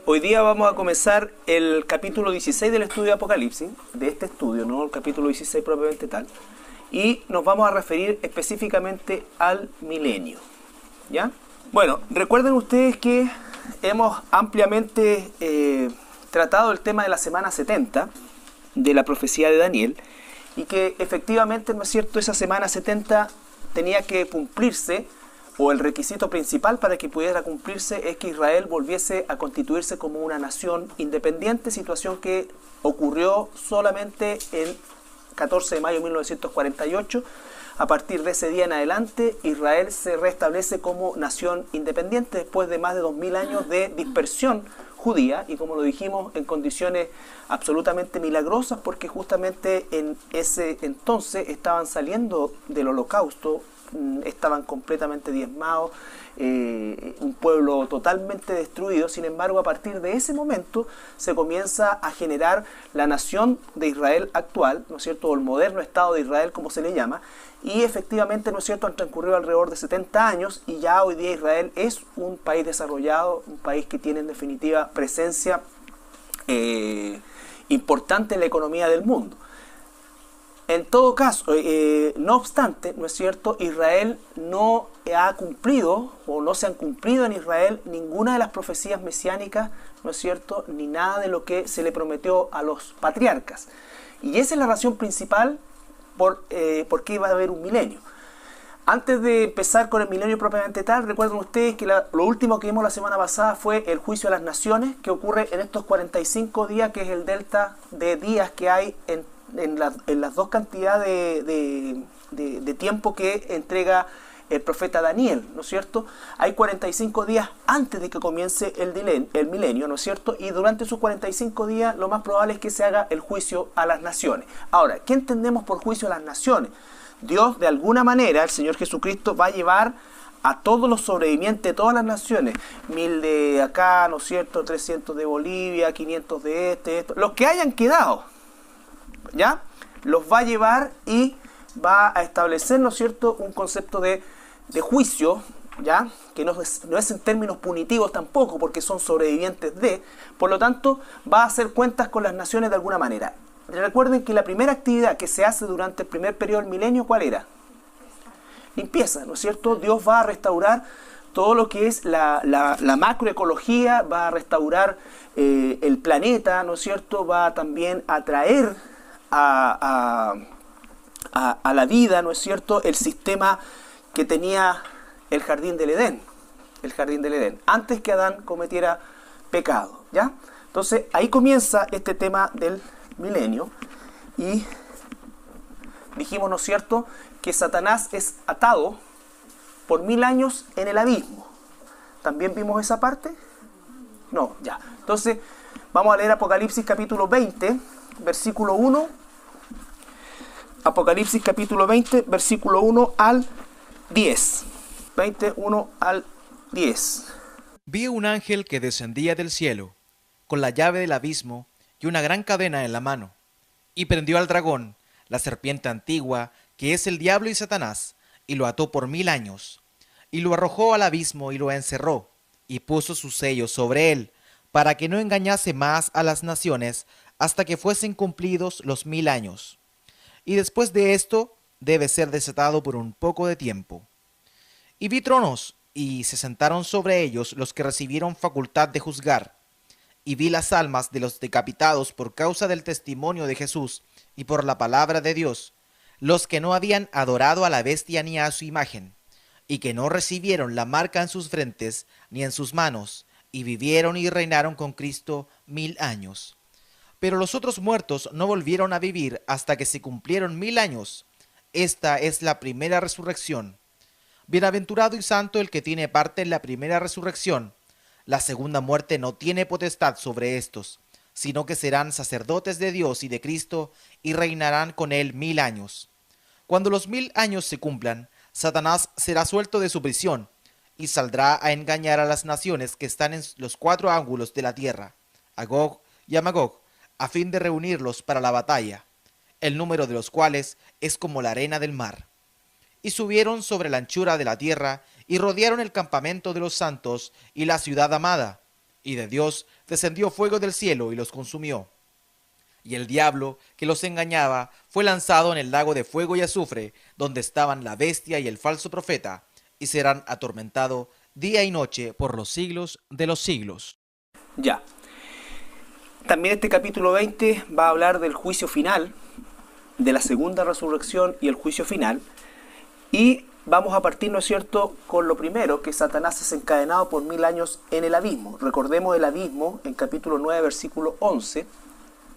Hoy día vamos a comenzar el capítulo 16 del estudio de Apocalipsis, de este estudio, no el capítulo 16 propiamente tal, y nos vamos a referir específicamente al milenio, ¿ya? Bueno, recuerden ustedes que hemos ampliamente tratado el tema de la semana 70 de la profecía de Daniel, y que efectivamente, ¿no es cierto?, esa semana 70 tenía que cumplirse, o el requisito principal para que pudiera cumplirse es que Israel volviese a constituirse como una nación independiente, situación que ocurrió solamente el 14 de mayo de 1948. A partir de ese día en adelante, Israel se restablece como nación independiente después de más de 2000 años de dispersión judía, y como lo dijimos, en condiciones absolutamente milagrosas, porque justamente en ese entonces estaban saliendo del holocausto, estaban completamente diezmados, un pueblo totalmente destruido. Sin embargo, a partir de ese momento se comienza a generar la nación de Israel actual, ¿no es cierto?, o el moderno Estado de Israel, como se le llama, y efectivamente, ¿no es cierto?, han transcurrido alrededor de 70 años y ya hoy día Israel es un país desarrollado, un país que tiene en definitiva presencia importante en la economía del mundo. En todo caso, no obstante, ¿no es cierto?, Israel no ha cumplido, o no se han cumplido en Israel ninguna de las profecías mesiánicas, ¿no es cierto?, ni nada de lo que se le prometió a los patriarcas. Y esa es la razón principal por qué iba a haber un milenio. Antes de empezar con el milenio propiamente tal, recuerden ustedes que lo último que vimos la semana pasada fue el juicio a las naciones, que ocurre en estos 45 días, que es el delta de días que hay en las dos cantidades de tiempo que entrega el profeta Daniel, ¿no es cierto? Hay 45 días antes de que comience el milenio, ¿no es cierto? Y durante esos 45 días lo más probable es que se haga el juicio a las naciones. Ahora, ¿qué entendemos por juicio a las naciones? Dios, de alguna manera, el Señor Jesucristo, va a llevar a todos los sobrevivientes de todas las naciones, 1000 de acá, ¿no es cierto?, 300 de Bolivia, 500 de esto, los que hayan quedado, ¿ya?, los va a llevar y va a establecer, ¿no es cierto?, un concepto de juicio, ¿ya?, que no es en términos punitivos tampoco, porque son sobrevivientes de, por lo tanto, va a hacer cuentas con las naciones de alguna manera. Recuerden que la primera actividad que se hace durante el primer periodo del milenio, ¿cuál era? Limpieza, ¿no es cierto? Dios va a restaurar todo lo que es la macroecología, va a restaurar el planeta, ¿no es cierto? Va también a traer a la vida, ¿no es cierto?, el sistema que tenía el jardín del Edén, antes que Adán cometiera pecado, ¿ya? Entonces, ahí comienza este tema del milenio, y dijimos, ¿no es cierto?, que Satanás es atado por 1000 años en el abismo. ¿También vimos esa parte? No, ya. Entonces, vamos a leer Apocalipsis capítulo 20, versículo 1. Apocalipsis capítulo 20, versículo 1 al 10. 21 al 10. Vi un ángel que descendía del cielo, con la llave del abismo y una gran cadena en la mano, y prendió al dragón, la serpiente antigua, que es el diablo y Satanás, y lo ató por 1000 años, y lo arrojó al abismo y lo encerró, y puso sus sellos sobre él, para que no engañase más a las naciones hasta que fuesen cumplidos los 1000 años. Y después de esto debe ser desatado por un poco de tiempo. Y vi tronos, y se sentaron sobre ellos los que recibieron facultad de juzgar. Y vi las almas de los decapitados por causa del testimonio de Jesús y por la palabra de Dios, los que no habían adorado a la bestia ni a su imagen, y que no recibieron la marca en sus frentes ni en sus manos, y vivieron y reinaron con Cristo 1000 años. Pero los otros muertos no volvieron a vivir hasta que se cumplieron 1000 años. Esta es la primera resurrección. Bienaventurado y santo el que tiene parte en la primera resurrección. La segunda muerte no tiene potestad sobre estos, sino que serán sacerdotes de Dios y de Cristo, y reinarán con él 1000 años. Cuando los 1000 años se cumplan, Satanás será suelto de su prisión, y saldrá a engañar a las naciones que están en los 4 ángulos de la tierra, a Gog y a Magog, a fin de reunirlos para la batalla, el número de los cuales es como la arena del mar. Y subieron sobre la anchura de la tierra, y rodearon el campamento de los santos y la ciudad amada, y de Dios descendió fuego del cielo y los consumió. Y el diablo que los engañaba fue lanzado en el lago de fuego y azufre, donde estaban la bestia y el falso profeta, y serán atormentados día y noche por los siglos de los siglos. Ya. También este capítulo 20 va a hablar del juicio final, de la segunda resurrección y el juicio final. Y vamos a partir, ¿no es cierto?, con lo primero, que Satanás es encadenado por 1000 años en el abismo. Recordemos el abismo en capítulo 9, versículo 11.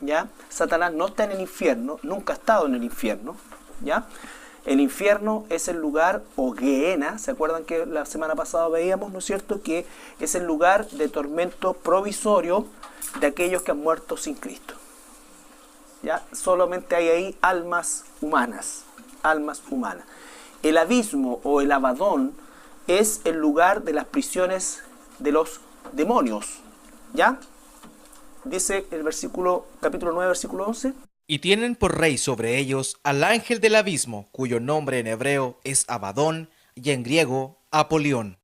¿Ya? Satanás no está en el infierno, nunca ha estado en el infierno. ¿Ya? El infierno es el lugar, o Gehenna, ¿se acuerdan que la semana pasada veíamos, ¿no es cierto?, que es el lugar de tormento provisorio de aquellos que han muerto sin Cristo. ¿Ya? Solamente hay ahí almas humanas, almas humanas. El abismo o el Abadón es el lugar de las prisiones de los demonios. ¿Ya? Dice el versículo, capítulo 9, versículo 11. Y tienen por rey sobre ellos al ángel del abismo, cuyo nombre en hebreo es Abadón y en griego Apolión.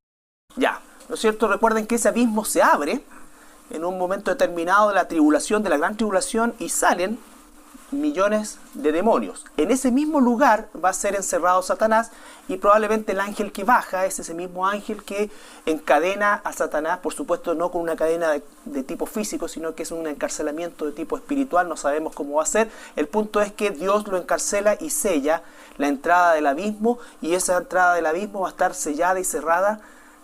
Ya, ¿no es cierto? Recuerden que ese abismo se abre en un momento determinado de la tribulación, de la gran tribulación, y salen millones de demonios. En ese mismo lugar va a ser encerrado Satanás, y probablemente el ángel que baja es ese mismo ángel que encadena a Satanás, por supuesto no con una cadena de tipo físico, sino que es un encarcelamiento de tipo espiritual, no sabemos cómo va a ser. El punto es que Dios lo encarcela y sella la entrada del abismo, y esa entrada del abismo va a estar sellada y cerrada,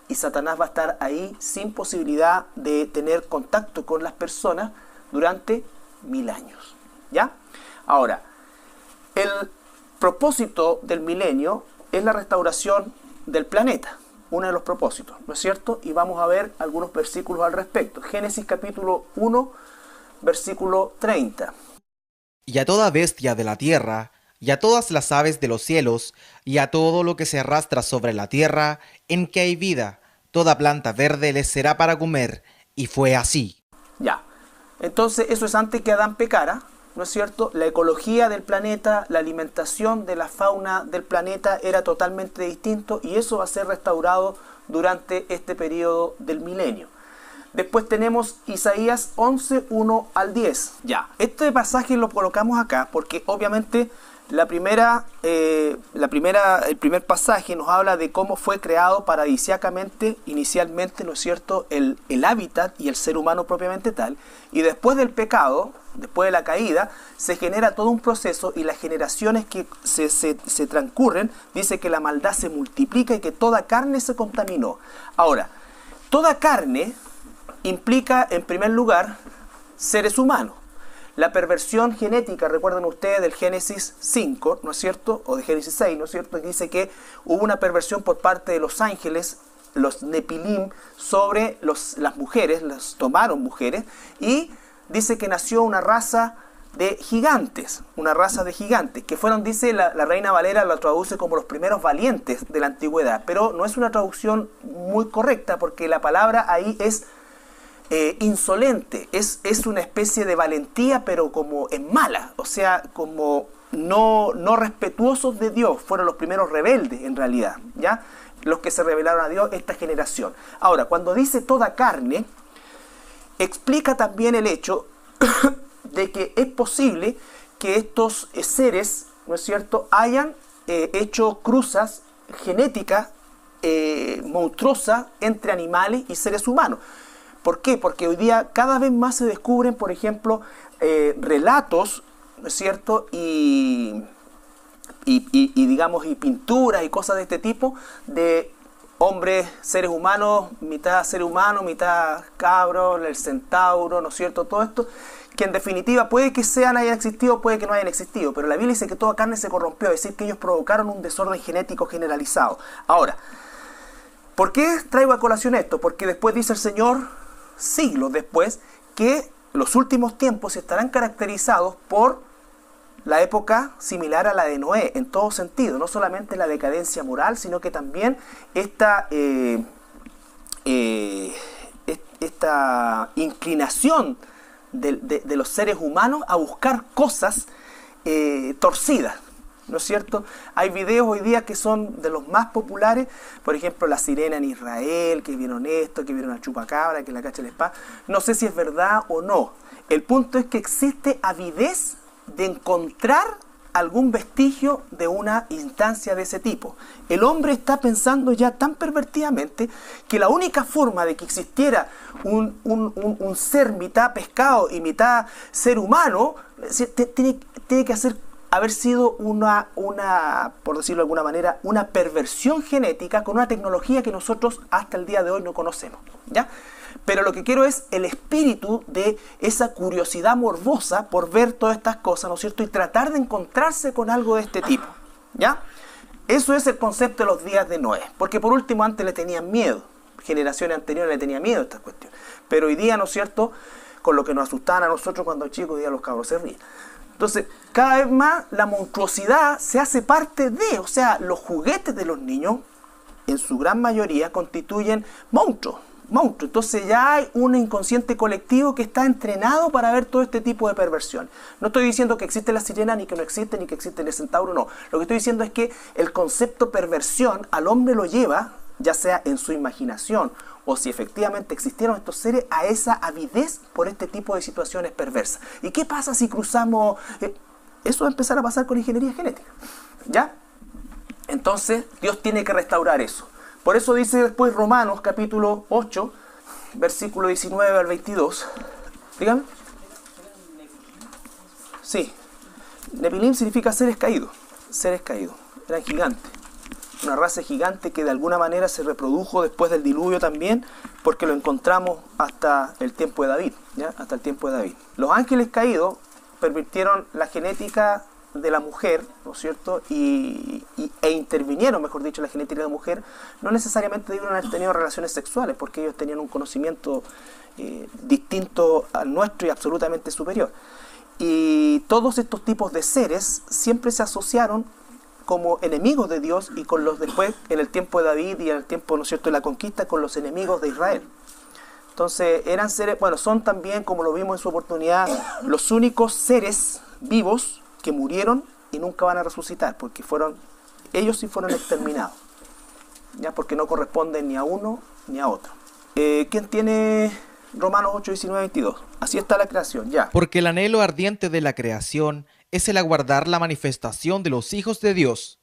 y Satanás va a estar ahí sin posibilidad de tener contacto con las personas durante 1000 años. ¿Ya? Ahora, el propósito del milenio es la restauración del planeta, uno de los propósitos, ¿no es cierto? Y vamos a ver algunos versículos al respecto. Génesis capítulo 1, versículo 30. Y a toda bestia de la tierra, y a todas las aves de los cielos, y a todo lo que se arrastra sobre la tierra, en que hay vida, toda planta verde les será para comer. Y fue así. Ya, entonces eso es antes que Adán pecara, ¿no es cierto? La ecología del planeta, la alimentación de la fauna del planeta era totalmente distinto, y eso va a ser restaurado durante este periodo del milenio. Después tenemos Isaías 11, 1 al 10. Ya, este pasaje lo colocamos acá porque obviamente el primer pasaje nos habla de cómo fue creado paradisíacamente, inicialmente, ¿no es cierto?, el hábitat y el ser humano propiamente tal. Y después del pecado, después de la caída, se genera todo un proceso, y las generaciones que se transcurren, dice que la maldad se multiplica y que toda carne se contaminó. Ahora, toda carne implica, en primer lugar, seres humanos. La perversión genética, recuerden ustedes del Génesis 5, ¿no es cierto?, o de Génesis 6, ¿no es cierto?, que dice que hubo una perversión por parte de los ángeles, los Nepilim, sobre las mujeres, las tomaron mujeres, y dice que nació una raza de gigantes, que fueron, dice la Reina Valera, lo traduce como los primeros valientes de la antigüedad, pero no es una traducción muy correcta, porque la palabra ahí es insolente, es una especie de valentía, pero como en mala, o sea, como no respetuosos de Dios. Fueron los primeros rebeldes en realidad, ¿ya? Los que se rebelaron a Dios, esta generación. Ahora, cuando dice toda carne, explica también el hecho de que es posible que estos seres, ¿no es cierto?, hayan hecho cruzas genéticas monstruosas entre animales y seres humanos. ¿Por qué? Porque hoy día cada vez más se descubren, por ejemplo, relatos, ¿no es cierto?, y digamos, y pinturas y cosas de este tipo, de hombres, seres humanos, mitad ser humano, mitad cabro, el centauro, ¿no es cierto?, todo esto, que en definitiva puede que hayan existido, puede que no hayan existido, pero la Biblia dice que toda carne se corrompió, es decir, que ellos provocaron un desorden genético generalizado. Ahora, ¿por qué traigo a colación esto? Porque después dice el Señor, siglos después, que los últimos tiempos estarán caracterizados por la época similar a la de Noé, en todo sentido, no solamente la decadencia moral, sino que también esta inclinación de los seres humanos a buscar cosas torcidas. ¿no es cierto? Hay videos hoy día que son de los más populares, por ejemplo, la sirena en Israel, que vieron esto, que vieron a chupacabra, que la cacha el spa. No sé si es verdad o no. El punto es que existe avidez de encontrar algún vestigio de una instancia de ese tipo. El hombre está pensando ya tan pervertidamente que la única forma de que existiera un ser mitad pescado y mitad ser humano tiene que haber sido por decirlo de alguna manera, una perversión genética con una tecnología que nosotros hasta el día de hoy no conocemos, ¿ya? Pero lo que quiero es el espíritu de esa curiosidad morbosa por ver todas estas cosas, ¿no es cierto? Y tratar de encontrarse con algo de este tipo, ¿ya? Eso es el concepto de los días de Noé. Porque por último antes le tenían miedo. Generaciones anteriores le tenían miedo a estas cuestiones. Pero hoy día, ¿no es cierto? Con lo que nos asustaban a nosotros cuando chicos, hoy día los cabros se ríen. Entonces, cada vez más la monstruosidad se hace parte de, o sea, los juguetes de los niños, en su gran mayoría, constituyen monstruos. Entonces ya hay un inconsciente colectivo que está entrenado para ver todo este tipo de perversión. No estoy diciendo que existe la sirena, ni que no existe, ni que existe el centauro, no. Lo que estoy diciendo es que el concepto perversión al hombre lo lleva, ya sea en su imaginación o si efectivamente existieron estos seres, a esa avidez por este tipo de situaciones perversas. ¿Y qué pasa si cruzamos? Eso va a empezar a pasar con ingeniería genética, ¿ya? Entonces Dios tiene que restaurar eso. Por eso dice después Romanos capítulo 8, versículo 19 al 22. Dígame. Sí. Nefilim significa seres caídos. Seres caídos. Eran gigantes. Una raza gigante que de alguna manera se reprodujo después del diluvio también, porque lo encontramos hasta el tiempo de David, ¿ya? Hasta el tiempo de David. Los ángeles caídos pervirtieron la genética de la mujer, ¿no es cierto? E intervinieron, mejor dicho, la genética de la mujer. No necesariamente debieron haber tenido relaciones sexuales, porque ellos tenían un conocimiento distinto al nuestro y absolutamente superior. Y todos estos tipos de seres siempre se asociaron como enemigos de Dios y con los después, en el tiempo de David y en el tiempo, ¿no es cierto?, de la conquista, con los enemigos de Israel. Entonces eran seres, bueno, son también, como lo vimos en su oportunidad, los únicos seres vivos que murieron y nunca van a resucitar, porque ellos sí fueron exterminados, ya, porque no corresponden ni a uno ni a otro. ¿Quién tiene Romanos 8, 19, 22? Así está la creación, ya. Porque el anhelo ardiente de la creación es el aguardar la manifestación de los hijos de Dios,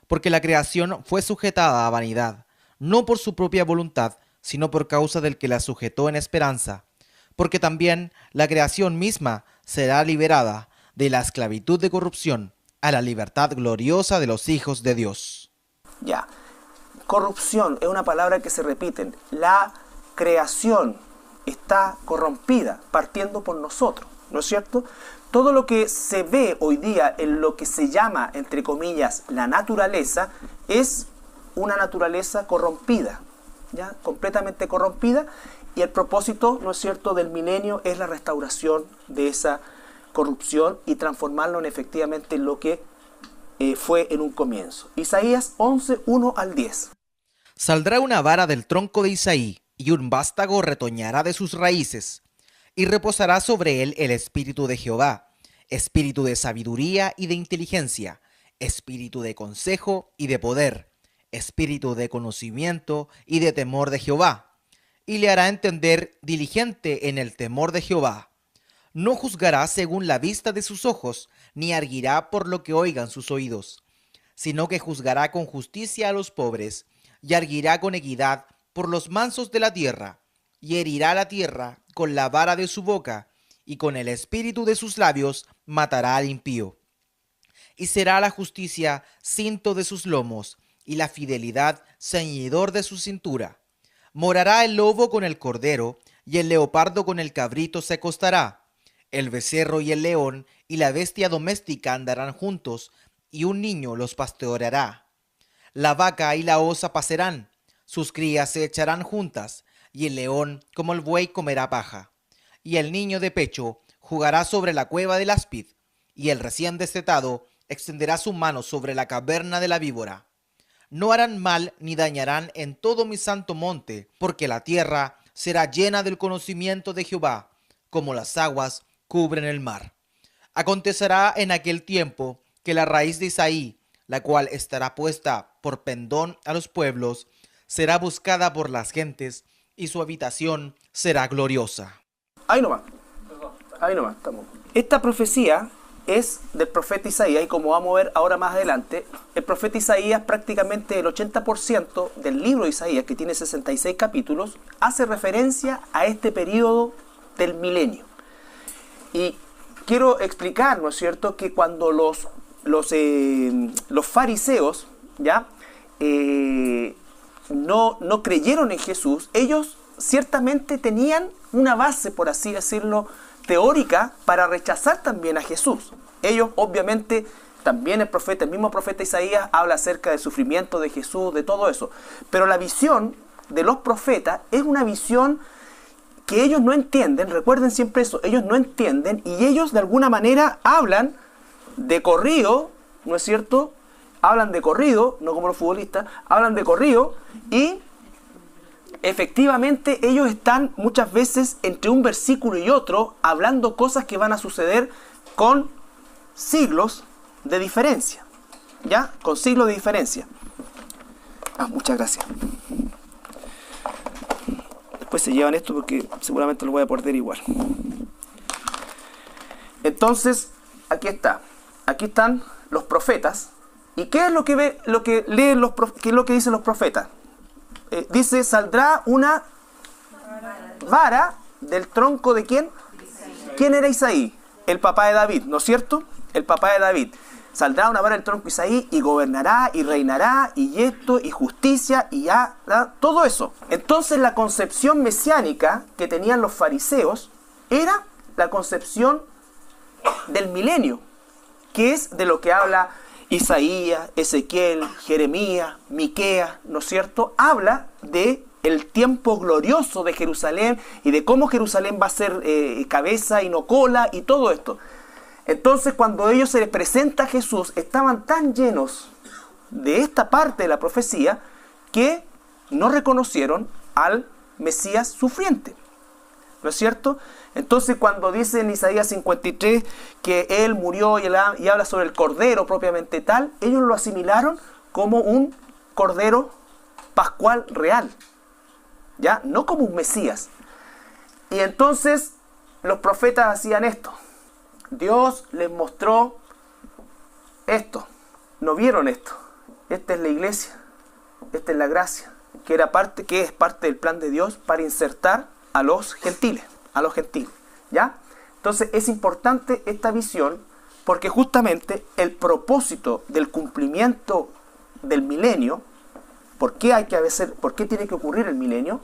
porque la creación fue sujetada a vanidad, no por su propia voluntad, sino por causa del que la sujetó en esperanza, porque también la creación misma será liberada de la esclavitud de corrupción a la libertad gloriosa de los hijos de Dios. Ya, corrupción es una palabra que se repite. La creación está corrompida, partiendo por nosotros, ¿no es cierto? Todo lo que se ve hoy día en lo que se llama, entre comillas, la naturaleza, es una naturaleza corrompida, ¿ya? Completamente corrompida, y el propósito, ¿no es cierto?, del milenio es la restauración de esa corrupción y transformarlo en efectivamente lo que fue en un comienzo. Isaías 11, 1 al 10. Saldrá una vara del tronco de Isaí, y un vástago retoñará de sus raíces, y reposará sobre él el espíritu de Jehová, espíritu de sabiduría y de inteligencia, espíritu de consejo y de poder, espíritu de conocimiento y de temor de Jehová, y le hará entender diligente en el temor de Jehová. No juzgará según la vista de sus ojos, ni arguirá por lo que oigan sus oídos, sino que juzgará con justicia a los pobres, y arguirá con equidad por los mansos de la tierra, y herirá la tierra con la vara de su boca, y con el espíritu de sus labios matará al impío. Y será la justicia cinto de sus lomos, y la fidelidad ceñidor de su cintura. Morará el lobo con el cordero, y el leopardo con el cabrito se acostará. El becerro y el león y la bestia doméstica andarán juntos, y un niño los pastoreará. La vaca y la osa pacerán, sus crías se echarán juntas, y el león como el buey comerá paja. Y el niño de pecho jugará sobre la cueva del áspid, y el recién destetado extenderá su mano sobre la caverna de la víbora. No harán mal ni dañarán en todo mi santo monte, porque la tierra será llena del conocimiento de Jehová, como las aguas cubren el mar. Acontecerá en aquel tiempo que la raíz de Isaí, la cual estará puesta por pendón a los pueblos, será buscada por las gentes, y su habitación será gloriosa. Ahí nomás, estamos. Esta profecía es del profeta Isaías, y como vamos a ver ahora más adelante, el profeta Isaías, prácticamente el 80% del libro de Isaías, que tiene 66 capítulos, hace referencia a este periodo del milenio. Y quiero explicar, ¿no es cierto?, que cuando los fariseos, ¿ya?, no creyeron en Jesús, ellos ciertamente tenían una base, por así decirlo, teórica para rechazar también a Jesús. Ellos, obviamente, también el mismo profeta Isaías habla acerca del sufrimiento de Jesús, de todo eso. Pero la visión de los profetas es una visión que ellos no entienden. Recuerden siempre eso, ellos no entienden, y ellos de alguna manera hablan de corrido, ¿no es cierto? Hablan de corrido, no como los futbolistas, hablan de corrido, y efectivamente ellos están muchas veces entre un versículo y otro hablando cosas que van a suceder con siglos de diferencia. ¿Ya? Con siglos de diferencia. Muchas gracias. Después se llevan esto porque seguramente lo voy a perder igual. Entonces, aquí está. Aquí están los profetas. ¿Y qué es lo que leen qué es lo que dicen los profetas? Dice, saldrá una vara del tronco de ¿quién? ¿Quién era Isaí? El papá de David, ¿no es cierto? El papá de David. Saldrá una vara del tronco de Isaí y gobernará y reinará y esto y justicia y ya, ¿verdad? Todo eso. Entonces la concepción mesiánica que tenían los fariseos era la concepción del milenio, que es de lo que habla Isaías, Ezequiel, Jeremías, Miqueas, ¿no es cierto? Habla de el tiempo glorioso de Jerusalén y de cómo Jerusalén va a ser cabeza y no cola y todo esto. Entonces, cuando ellos se les presenta a Jesús, estaban tan llenos de esta parte de la profecía que no reconocieron al Mesías sufriente, ¿no es cierto? Entonces, cuando dice en Isaías 53 que Él murió y habla sobre el Cordero propiamente tal, ellos lo asimilaron como un Cordero pascual real, ¿ya? No como un Mesías. Y entonces los profetas hacían esto. Dios les mostró esto. No vieron esto. Esta es la iglesia. Esta es la gracia. Que es parte del plan de Dios para insertar a los gentiles. ¿Ya? Entonces es importante esta visión porque justamente el propósito del cumplimiento del milenio, ¿por qué tiene que ocurrir el milenio?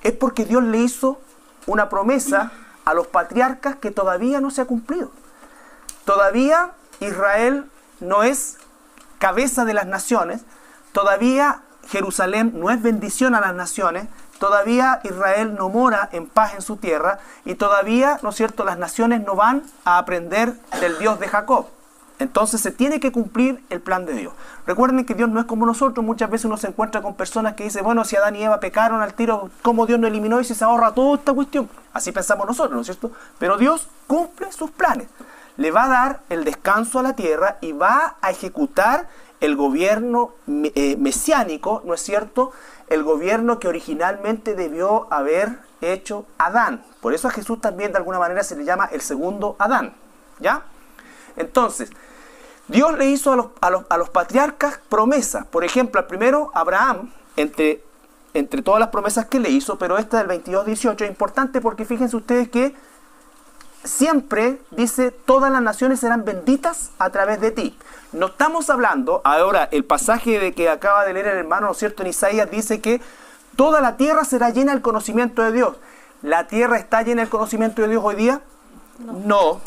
Es porque Dios le hizo una promesa a los patriarcas que todavía no se ha cumplido. Todavía Israel no es cabeza de las naciones, todavía Jerusalén no es bendición a las naciones, todavía Israel no mora en paz en su tierra y todavía, ¿no es cierto?, las naciones no van a aprender del Dios de Jacob. Entonces se tiene que cumplir el plan de Dios. Recuerden que Dios no es como nosotros. Muchas veces uno se encuentra con personas que dicen, bueno, si Adán y Eva pecaron al tiro, ¿cómo Dios no eliminó y se ahorra toda esta cuestión? Así pensamos nosotros, ¿no es cierto? Pero Dios cumple sus planes. Le va a dar el descanso a la tierra y va a ejecutar el gobierno mesiánico, ¿no es cierto?, el gobierno que originalmente debió haber hecho Adán. Por eso a Jesús también de alguna manera se le llama el segundo Adán, ¿ya? Entonces, Dios le hizo a los patriarcas promesas. Por ejemplo, al primero, Abraham, entre todas las promesas que le hizo, pero esta del 22:18 es importante porque fíjense ustedes que siempre dice, todas las naciones serán benditas a través de ti. No estamos hablando, ahora el pasaje de que acaba de leer el hermano, ¿no es cierto?, en Isaías dice que toda la tierra será llena del conocimiento de Dios. ¿La tierra está llena del conocimiento de Dios hoy día? No.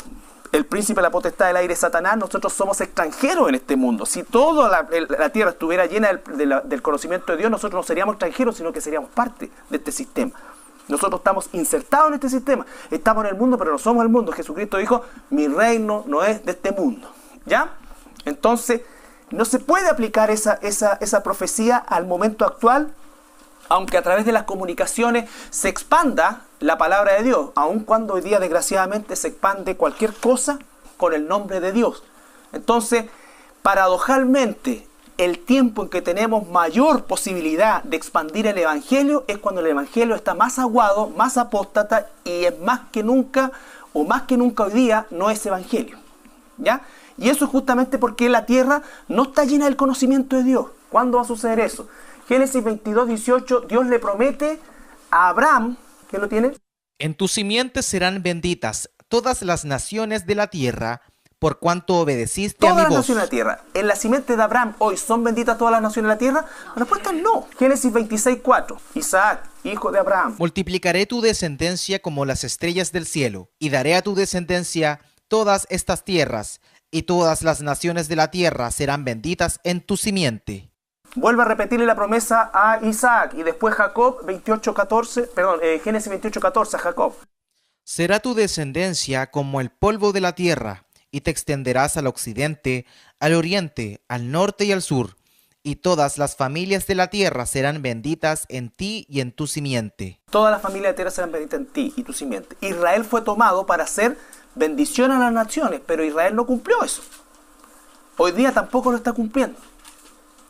El príncipe de la potestad del aire es Satanás. Nosotros somos extranjeros en este mundo. Si toda la tierra estuviera llena del conocimiento de Dios, nosotros no seríamos extranjeros, sino que seríamos parte de este sistema. Nosotros estamos insertados en este sistema. Estamos en el mundo, pero no somos el mundo. Jesucristo dijo, mi reino no es de este mundo. ¿Ya? Entonces, no se puede aplicar esa profecía al momento actual, aunque a través de las comunicaciones se expanda la palabra de Dios, aun cuando hoy día desgraciadamente se expande cualquier cosa con el nombre de Dios. Entonces, Paradojalmente, el tiempo en que tenemos mayor posibilidad de expandir el Evangelio es cuando el Evangelio está más aguado, más apóstata y es más que nunca, o más que nunca hoy día, no es Evangelio. ¿Ya? Y eso es justamente porque la tierra no está llena del conocimiento de Dios. ¿Cuándo va a suceder eso? Génesis 22, 18, Dios le promete a Abraham, ¿qué lo tiene? En tu simiente serán benditas todas las naciones de la tierra, por cuanto obedeciste a mi Todas las voz. naciones de la tierra. ¿En la simiente de Abraham hoy son benditas todas las naciones de la tierra? La respuesta es no. Génesis 26, 4. Isaac, hijo de Abraham. Multiplicaré tu descendencia como las estrellas del cielo, y daré a tu descendencia todas estas tierras, y todas las naciones de la tierra serán benditas en tu simiente. Vuelve a repetirle la promesa a Isaac y después Jacob, Génesis 28, 14 a Jacob. Será tu descendencia como el polvo de la tierra, y te extenderás al occidente, al oriente, al norte y al sur, y todas las familias de la tierra serán benditas en ti y en tu simiente. Todas las familias de la tierra serán benditas en ti y tu simiente. Israel fue tomado para hacer bendición a las naciones, pero Israel no cumplió eso. Hoy día tampoco lo está cumpliendo.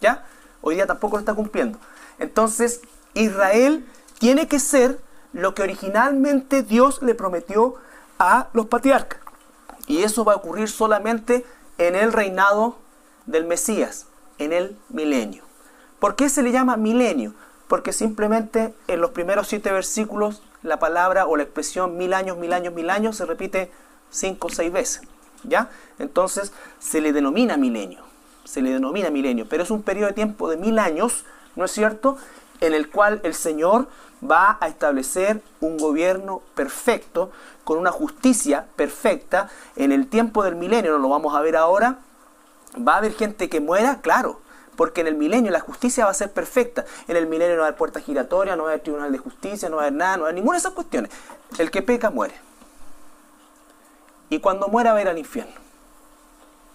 ¿Ya? Hoy día tampoco lo está cumpliendo. Entonces, Israel tiene que ser lo que originalmente Dios le prometió a los patriarcas. Y eso va a ocurrir solamente en el reinado del Mesías, en el milenio. ¿Por qué se le llama milenio? Porque simplemente en los primeros 7 versículos la palabra o la expresión 1000 años, 1000 años, 1000 años se repite 5 o 6 veces. ¿Ya? Entonces se le denomina milenio. Se le denomina milenio, pero es un periodo de tiempo de 1000 años, ¿no es cierto?, en el cual el Señor va a establecer un gobierno perfecto, con una justicia perfecta. En el tiempo del milenio, no lo vamos a ver ahora, ¿va a haber gente que muera? Claro, porque en el milenio la justicia va a ser perfecta. En el milenio no va a haber puertas giratorias, no va a haber tribunal de justicia, no va a haber nada, no va a haber ninguna de esas cuestiones. El que peca muere. Y cuando muera va a ir al infierno.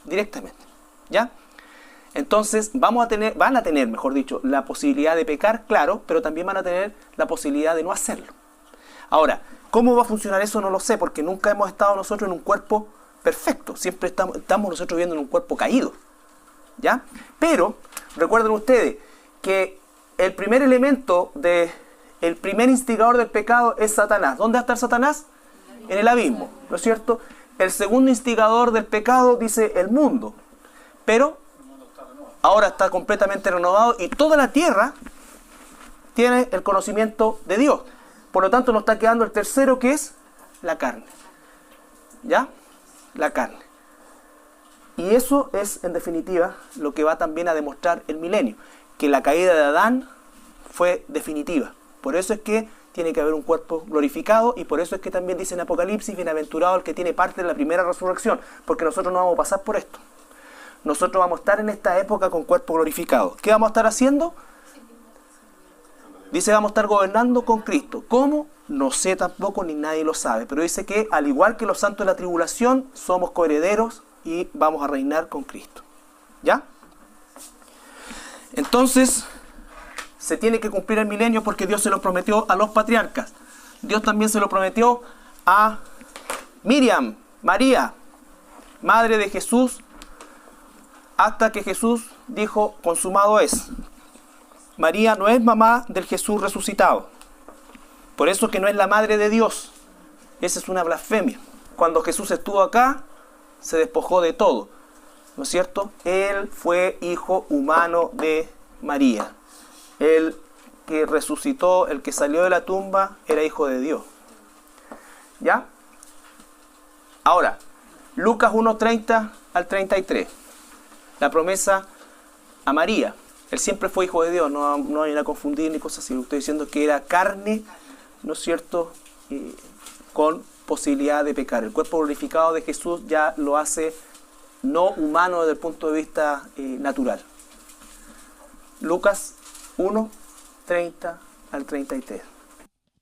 Directamente. ¿Ya? Entonces van a tener, mejor dicho, la posibilidad de pecar, claro, pero también van a tener la posibilidad de no hacerlo. Ahora, ¿cómo va a funcionar eso? No lo sé, porque nunca hemos estado nosotros en un cuerpo perfecto. Siempre estamos nosotros viviendo en un cuerpo caído. ¿Ya? Pero, recuerden ustedes que el primer elemento, el primer instigador del pecado es Satanás. ¿Dónde va a estar Satanás? En el abismo, ¿no es cierto? El segundo instigador del pecado dice el mundo. Pero ahora está completamente renovado y toda la tierra tiene el conocimiento de Dios. Por lo tanto, nos está quedando el tercero, que es la carne. ¿Ya? La carne. Y eso es, en definitiva, lo que va también a demostrar el milenio. Que la caída de Adán fue definitiva. Por eso es que tiene que haber un cuerpo glorificado, y por eso es que también dice en Apocalipsis, bienaventurado el que tiene parte de la primera resurrección, porque nosotros no vamos a pasar por esto. Nosotros vamos a estar en esta época con cuerpo glorificado. ¿Qué vamos a estar haciendo? Dice, vamos a estar gobernando con Cristo. ¿Cómo? No sé tampoco, ni nadie lo sabe. Pero dice que, al igual que los santos de la tribulación, somos coherederos y vamos a reinar con Cristo. ¿Ya? Entonces, se tiene que cumplir el milenio porque Dios se lo prometió a los patriarcas. Dios también se lo prometió a Miriam, María, madre de Jesús, hasta que Jesús dijo, consumado es. María no es mamá del Jesús resucitado. Por eso que no es la madre de Dios. Esa es una blasfemia. Cuando Jesús estuvo acá, se despojó de todo. ¿No es cierto? Él fue hijo humano de María. El que resucitó, el que salió de la tumba, era hijo de Dios. ¿Ya? Ahora, Lucas 1:30 al 33. La promesa a María. Él siempre fue hijo de Dios, no hay a confundir ni cosas así. Estoy diciendo que era carne, ¿no es cierto?, con posibilidad de pecar. El cuerpo glorificado de Jesús ya lo hace no humano desde el punto de vista natural. Lucas 1:30 al 33.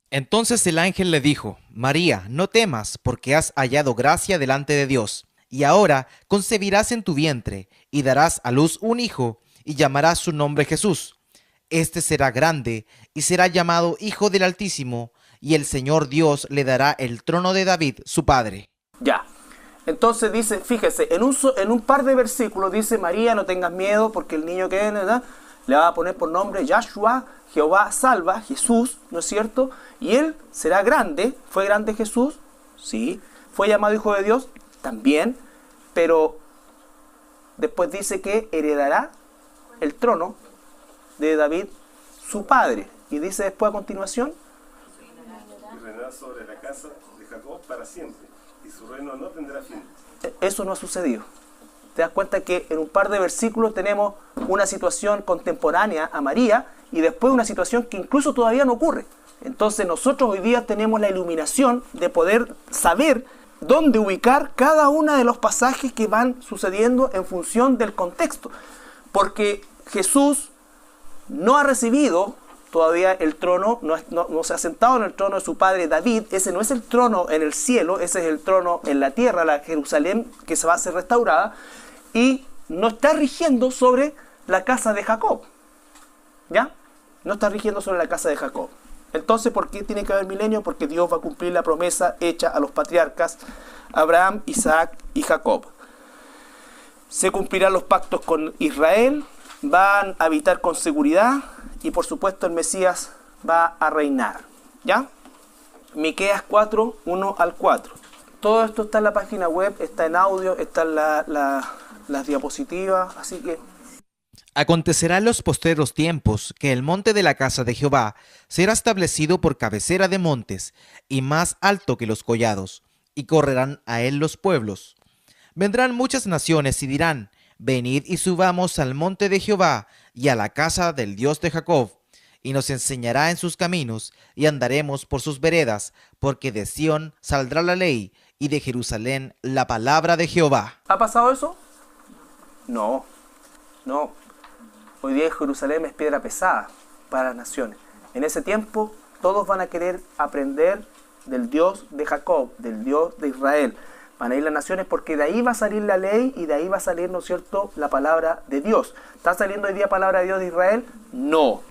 Entonces el ángel le dijo, María, no temas, porque has hallado gracia delante de Dios. Y ahora concebirás en tu vientre, y darás a luz un hijo, y llamarás su nombre Jesús. Este será grande, y será llamado Hijo del Altísimo, y el Señor Dios le dará el trono de David, su padre. Ya. Entonces dice, fíjese, en un par de versículos dice, María, no tengas miedo porque el niño que viene, ¿verdad?, le va a poner por nombre Yahshua, Jehová salva, Jesús, ¿no es cierto? Y él será grande. ¿Fue grande Jesús? Sí. ¿Fue llamado Hijo de Dios? También. Pero después dice que heredará el trono de David, su padre. Y dice después a continuación, y reinará sobre la casa de Jacob para siempre, y su reino no tendrá fin. eso no ha sucedido. Te das cuenta que en un par de versículos tenemos una situación contemporánea a María y después una situación que incluso todavía no ocurre. Entonces nosotros hoy día tenemos la iluminación de poder saber dónde ubicar cada uno de los pasajes que van sucediendo en función del contexto. Porque Jesús no ha recibido todavía el trono, no se ha sentado en el trono de su padre David. Ese no es el trono en el cielo, ese es el trono en la tierra, la Jerusalén que se va a ser restaurada, y no está rigiendo sobre la casa de Jacob. ¿Ya? No está rigiendo sobre la casa de Jacob. Entonces, ¿por qué tiene que haber milenio? Porque Dios va a cumplir la promesa hecha a los patriarcas Abraham, Isaac y Jacob. Se cumplirán los pactos con Israel, van a habitar con seguridad y por supuesto el Mesías va a reinar. ¿Ya? Miqueas 4, 1 al 4. Todo esto está en la página web, está en audio, está en las diapositivas, así que... Acontecerá en los postreros tiempos que el monte de la casa de Jehová será establecido por cabecera de montes y más alto que los collados, y correrán a él los pueblos. Vendrán muchas naciones y dirán, venid y subamos al monte de Jehová y a la casa del Dios de Jacob, y nos enseñará en sus caminos y andaremos por sus veredas, porque de Sión saldrá la ley y de Jerusalén la palabra de Jehová. ¿Ha pasado eso? No, no. Hoy día Jerusalén es piedra pesada para las naciones. En ese tiempo todos van a querer aprender del Dios de Jacob, del Dios de Israel. Van a ir las naciones porque de ahí va a salir la ley y de ahí va a salir, ¿no es cierto?, la palabra de Dios. ¿Está saliendo hoy día palabra de Dios de Israel? No.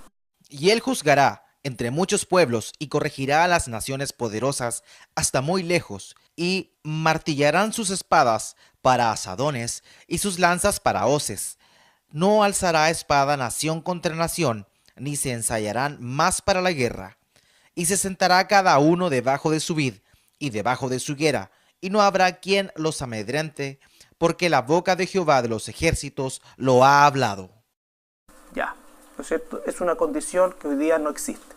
Y él juzgará entre muchos pueblos y corregirá a las naciones poderosas hasta muy lejos, y martillarán sus espadas para asadones y sus lanzas para hoces. No alzará espada nación contra nación, ni se ensayarán más para la guerra. Y se sentará cada uno debajo de su vid y debajo de su higuera, y no habrá quien los amedrente, porque la boca de Jehová de los ejércitos lo ha hablado. Ya, ¿no es cierto? Es una condición que hoy día no existe,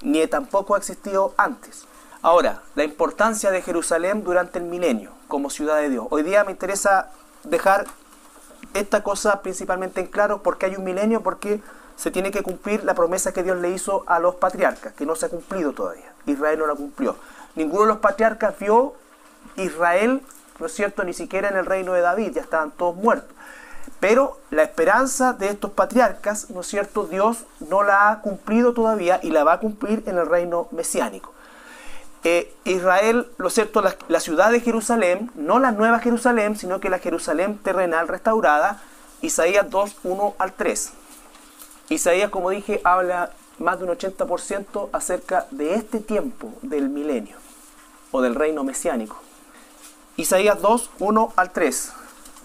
ni tampoco ha existido antes. Ahora, la importancia de Jerusalén durante el milenio como ciudad de Dios. Hoy día me interesa dejar esta cosa principalmente en claro, porque hay un milenio, porque se tiene que cumplir la promesa que Dios le hizo a los patriarcas, que no se ha cumplido todavía. Israel no la cumplió. Ninguno de los patriarcas vio Israel, ¿no es cierto?, ni siquiera en el reino de David, ya estaban todos muertos. Pero la esperanza de estos patriarcas, ¿no es cierto?, Dios no la ha cumplido todavía y la va a cumplir en el reino mesiánico. Israel, lo cierto, la ciudad de Jerusalén, no la nueva Jerusalén, sino que la Jerusalén terrenal restaurada, Isaías 2, 1 al 3. Isaías, como dije, habla más de un 80% acerca de este tiempo del milenio o del reino mesiánico. Isaías 2, 1 al 3.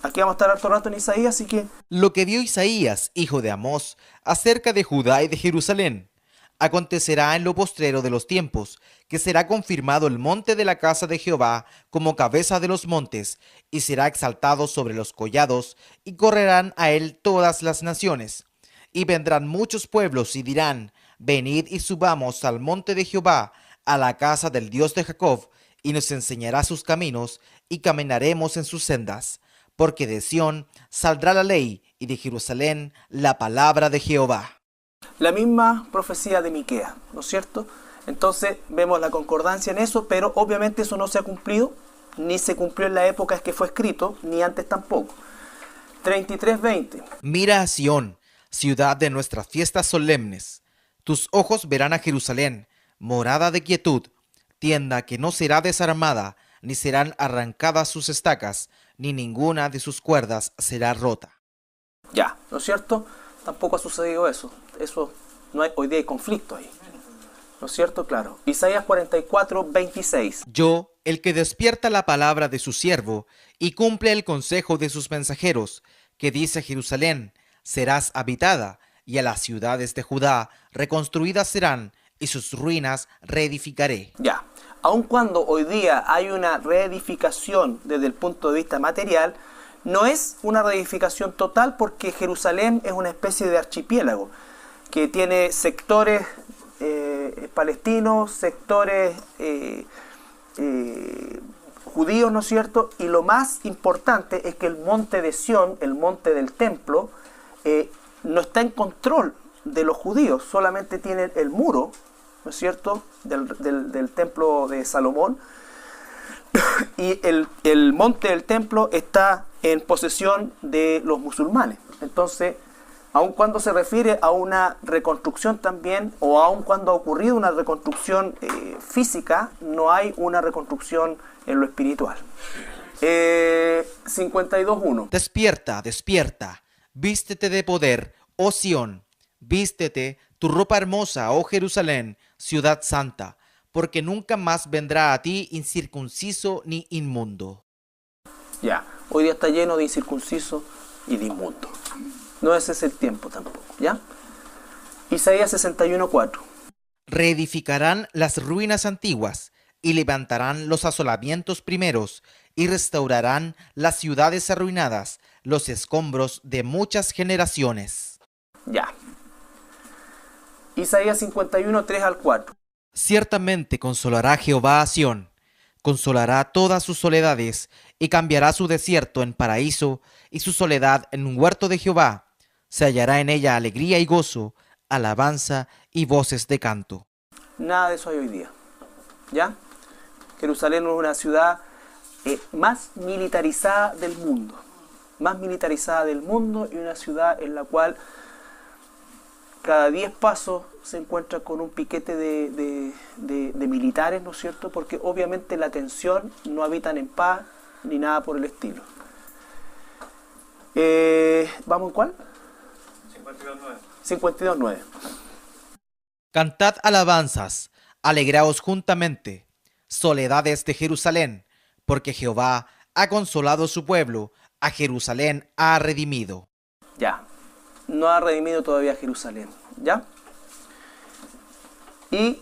Aquí vamos a estar harto rato en Isaías, así que... Lo que vio Isaías, hijo de Amós, acerca de Judá y de Jerusalén. Acontecerá en lo postrero de los tiempos, que será confirmado el monte de la casa de Jehová como cabeza de los montes, y será exaltado sobre los collados, y correrán a él todas las naciones. Y vendrán muchos pueblos y dirán, venid y subamos al monte de Jehová, a la casa del Dios de Jacob, y nos enseñará sus caminos, y caminaremos en sus sendas. Porque de Sión saldrá la ley, y de Jerusalén la palabra de Jehová. La misma profecía de Miqueas, ¿no es cierto? Entonces vemos la concordancia en eso, pero obviamente eso no se ha cumplido, ni se cumplió en la época en que fue escrito, ni antes tampoco. 33:20. Mira a Sión, ciudad de nuestras fiestas solemnes. Tus ojos verán a Jerusalén, morada de quietud, tienda que no será desarmada, ni serán arrancadas sus estacas, ni ninguna de sus cuerdas será rota. Ya, ¿no es cierto? Tampoco ha sucedido eso. Eso no hay, hoy día hay conflicto ahí. ¿no es cierto? Claro. Isaías 44, 26. Yo, el que despierta la palabra de su siervo y cumple el consejo de sus mensajeros, que dice a Jerusalén, serás habitada, y a las ciudades de Judá reconstruidas serán, y sus ruinas reedificaré. Ya, aun cuando hoy día hay una reedificación desde el punto de vista material, no es una reedificación total porque Jerusalén es una especie de archipiélago que tiene sectores palestinos, sectores judíos, ¿no es cierto? Y lo más importante es que el monte de Sión, el monte del templo, no está en control de los judíos, solamente tiene el muro, ¿no es cierto?, del templo de Salomón, y el monte del templo está en posesión de los musulmanes. Entonces, aun cuando se refiere a una reconstrucción también, o aun cuando ha ocurrido una reconstrucción física, no hay una reconstrucción en lo espiritual. 52.1. Despierta, despierta, vístete de poder, oh Sión, vístete tu ropa hermosa, oh Jerusalén, ciudad santa, porque nunca más vendrá a ti incircunciso ni inmundo. Ya, hoy día está lleno de incircunciso y de inmundo. No ese es el tiempo tampoco, ¿ya? Isaías 61.4. Reedificarán las ruinas antiguas, y levantarán los asolamientos primeros, y restaurarán las ciudades arruinadas, los escombros de muchas generaciones. Ya. Isaías 51, 3 al 4. Ciertamente consolará Jehová a Sión, consolará todas sus soledades, y cambiará su desierto en paraíso, y su soledad en un huerto de Jehová. Se hallará en ella alegría y gozo, alabanza y voces de canto. Nada de eso hay hoy día, ¿ya? Jerusalén es una ciudad más militarizada del mundo. Más militarizada del mundo, y una ciudad en la cual cada 10 pasos se encuentra con un piquete de militares, ¿no es cierto? Porque obviamente la tensión, no habitan en paz ni nada por el estilo. ¿Vamos en cuál? 52.9. Cantad alabanzas, alegraos juntamente, soledades de Jerusalén, porque Jehová ha consolado su pueblo, a Jerusalén ha redimido. Ya, no ha redimido todavía Jerusalén, ¿ya? Y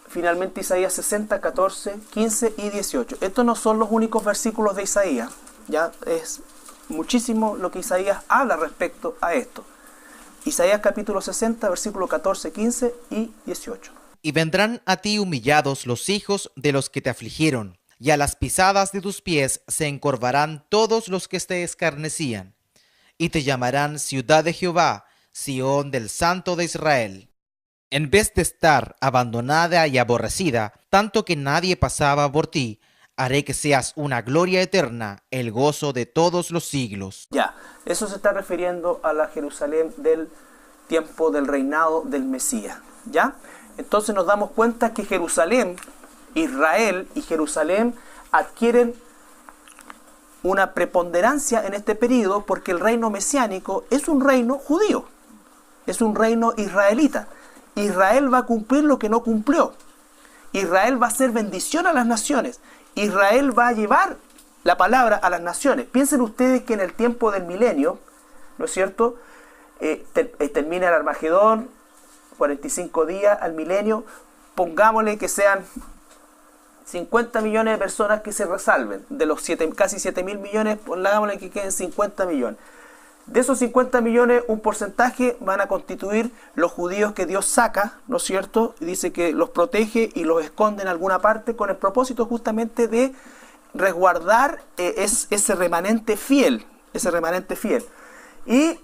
finalmente Isaías 60, 14, 15 y 18. Estos no son los únicos versículos de Isaías, ya es muchísimo lo que Isaías habla respecto a esto. Isaías capítulo 60, versículo 14, 15 y 18. Y vendrán a ti humillados los hijos de los que te afligieron, y a las pisadas de tus pies se encorvarán todos los que te escarnecían, y te llamarán ciudad de Jehová, Sión del Santo de Israel. En vez de estar abandonada y aborrecida, tanto que nadie pasaba por ti, haré que seas una gloria eterna, el gozo de todos los siglos. Ya, eso se está refiriendo a la Jerusalén del tiempo del reinado del Mesías, ¿ya? Entonces nos damos cuenta que Jerusalén, Israel y Jerusalén adquieren una preponderancia en este período porque el reino mesiánico es un reino judío, es un reino israelita. Israel va a cumplir lo que no cumplió. Israel va a ser bendición a las naciones. Israel va a llevar la palabra a las naciones. Piensen ustedes que en el tiempo del milenio, ¿no es cierto?, termina el Armagedón, 45 días al milenio, pongámosle que sean 50 millones de personas que se resalven. De los casi 7.000 millones, pongámosle que queden 50 millones. De esos 50 millones, un porcentaje van a constituir los judíos que Dios saca, ¿no es cierto? Y dice que los protege y los esconde en alguna parte con el propósito justamente de resguardar ese remanente fiel, Y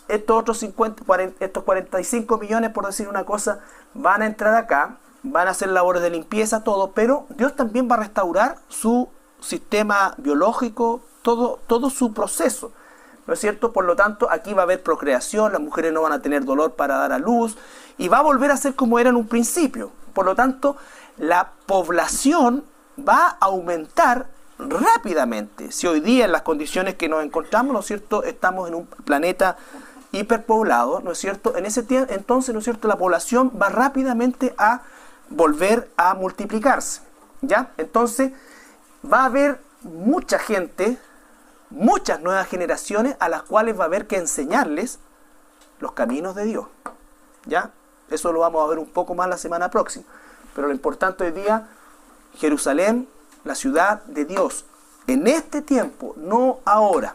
estos otros 45 millones, por decir una cosa, van a entrar acá, van a hacer labores de limpieza, todo, pero Dios también va a restaurar su sistema biológico, todo su proceso, ¿no es cierto? Por lo tanto, aquí va a haber procreación, las mujeres no van a tener dolor para dar a luz, y va a volver a ser como era en un principio. Por lo tanto, la población va a aumentar rápidamente. Si hoy día en las condiciones que nos encontramos, ¿no es cierto?, estamos en un planeta hiperpoblado, ¿no es cierto?, en ese tiempo, entonces, ¿no es cierto?, la población va rápidamente a volver a multiplicarse, ¿ya? Entonces va a haber mucha gente, muchas nuevas generaciones a las cuales va a haber que enseñarles los caminos de Dios, ¿ya? Eso lo vamos a ver un poco más la semana próxima, pero lo importante hoy día, Jerusalén, la ciudad de Dios, en este tiempo, no ahora,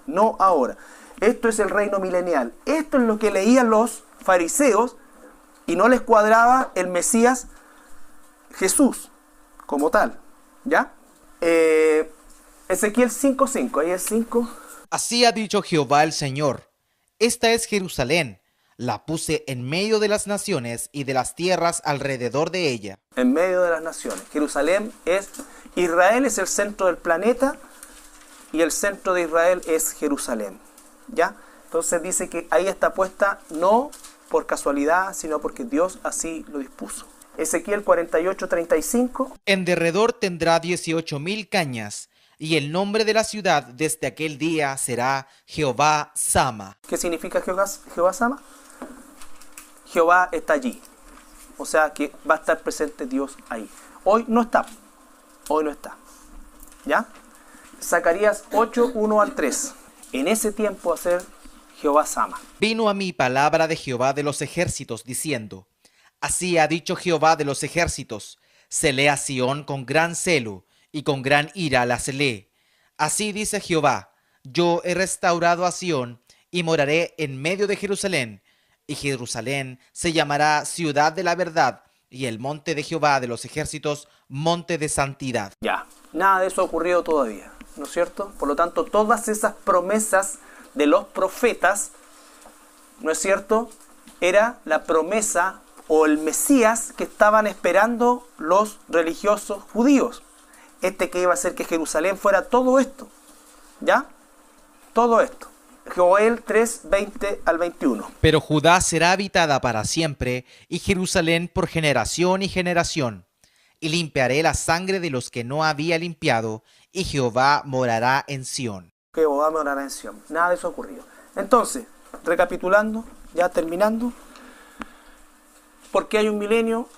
no ahora. Esto es el reino milenial, esto es lo que leían los fariseos y no les cuadraba el Mesías Jesús como tal, ¿ya? Ezequiel 5:5, ahí es 5. Así ha dicho Jehová el Señor: esta es Jerusalén, la puse en medio de las naciones y de las tierras alrededor de ella. En medio de las naciones. Jerusalén es, Israel es el centro del planeta y el centro de Israel es Jerusalén, ¿ya? Entonces dice que ahí está puesta no por casualidad, sino porque Dios así lo dispuso. Ezequiel 48:35. En derredor tendrá 18,000 cañas, y el nombre de la ciudad desde aquel día será Jehová Sama. ¿Qué significa Jehová Sama? Jehová está allí. O sea que va a estar presente Dios ahí. Hoy no está. Hoy no está. ¿Ya? Zacarías 8:1-3. En ese tiempo va a ser Jehová Sama. Vino a mí palabra de Jehová de los ejércitos, diciendo: así ha dicho Jehová de los ejércitos: celé a Sión con gran celo, y con gran ira la celé. Así dice Jehová: yo he restaurado a Sión, y moraré en medio de Jerusalén, y Jerusalén se llamará ciudad de la verdad, y el monte de Jehová de los ejércitos, monte de santidad. Ya, nada de eso ha ocurrido todavía, ¿no es cierto? Por lo tanto, todas esas promesas de los profetas, ¿no es cierto?, era la promesa o el Mesías que estaban esperando los religiosos judíos. Que iba a hacer que Jerusalén fuera todo esto, ¿ya? Todo esto. Joel 3:20-21. Pero Judá será habitada para siempre, y Jerusalén por generación y generación. Y limpiaré la sangre de los que no había limpiado, y Jehová morará en Sión. Jehová morará en Sión. Nada de eso ha ocurrido. Entonces, recapitulando, ya terminando, ¿por qué hay un milenio?